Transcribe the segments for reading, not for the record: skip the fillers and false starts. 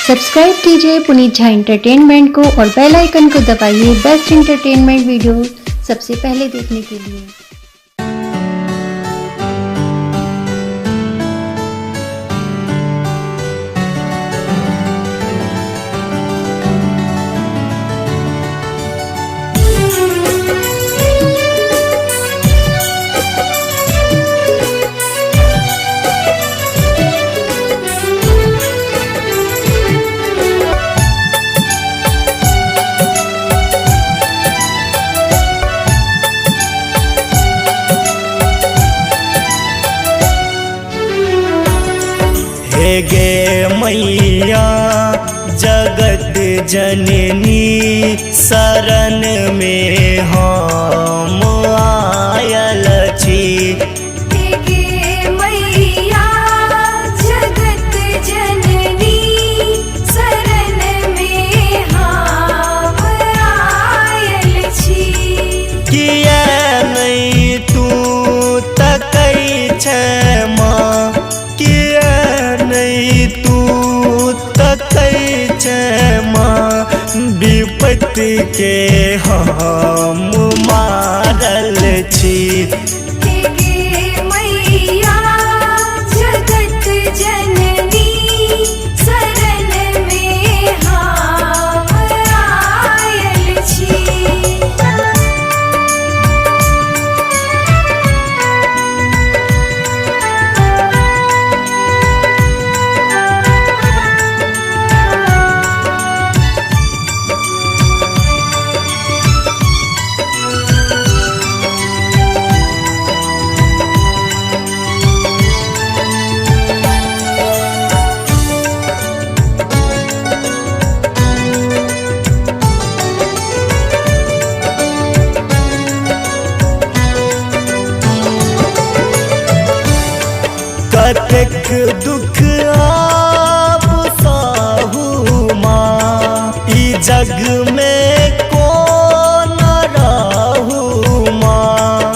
Subscribe कीजिए Puneet Jha entertainment को और बेल आइकन को दबाइए बेस्ट एंटरटेनमेंट वीडियो सबसे पहले देखने के लिए। हे गे मैया जगत जननी शरण में हम आयल छी। हे गे मैया जगत जननी शरण में हम आयल छी। किया नहीं तू तकै छै माँ, किया नहीं तू तकै छै माँ, विपत्ति के हम मारल छी। हे गे मैया जगत जननी शरण में हम आयल छी। कतेक दुख आप सहू माँ, ई जग में कौन रहू माँ।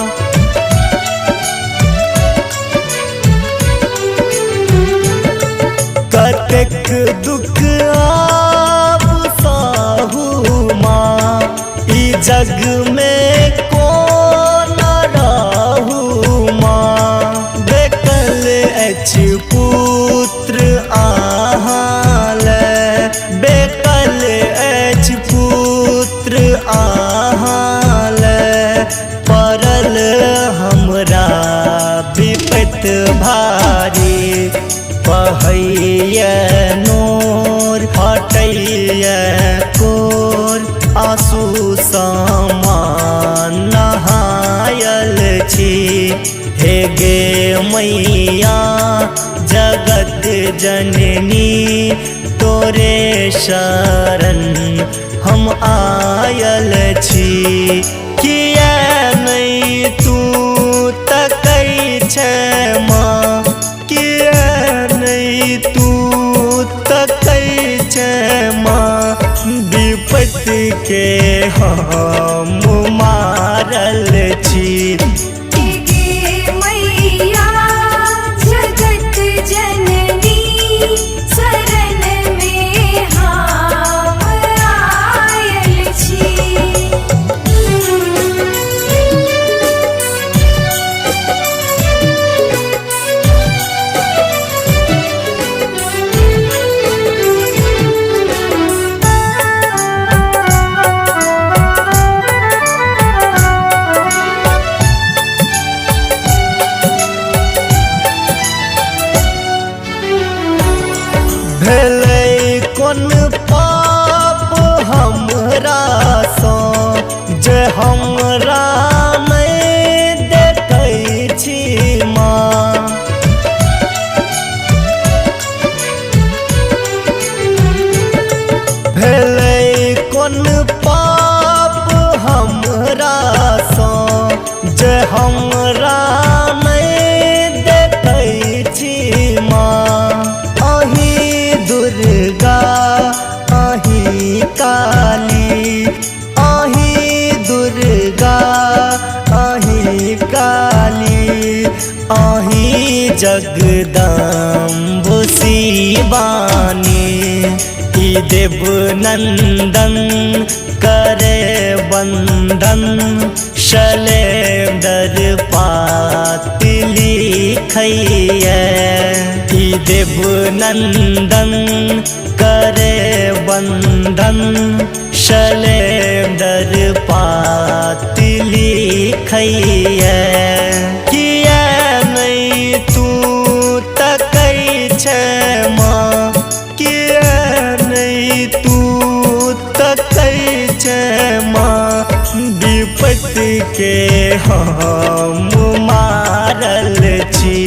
कतेक दुख आप सहू माँ, ई जग में कौन रहू माँ। बेकल अछि पुत्र अहाँ ले, बेकल अछि पुत्र अहाँ ले, पड़ल हमरा विपत भारी। बहैया नोर हटैया कोर, आंसू समान नहायल छी। हे गे मैया जगत जननी तोरे शरण हम आयल छी। किया नहीं तू तकै छै माँ, किया नहीं तू तकै छै माँ, विपत्ति के हम मारल छी। हे गे मैया जगत जननी शरण में हम आयल छी। भेलै कोन पाप हमरा सँ, जे हमरा नहीं देखै छी माँ। भेलै कोन पाप हमरा सँ, जे हमरा नहीं देखै छी माँ। अही दुर्गा अही काली, अही दुर्गा अही काली, अही जगदम्ब बानी ई देवनंदन करे बंदन शैलेंद्र पाती लिखैया ई देवनंदन करे बंदन शैलेंद्र पाती लिखैया किया नहीं तू तकै छै माँ किया नहीं तू तकै छै माँ विपत्ति के हम मारल छी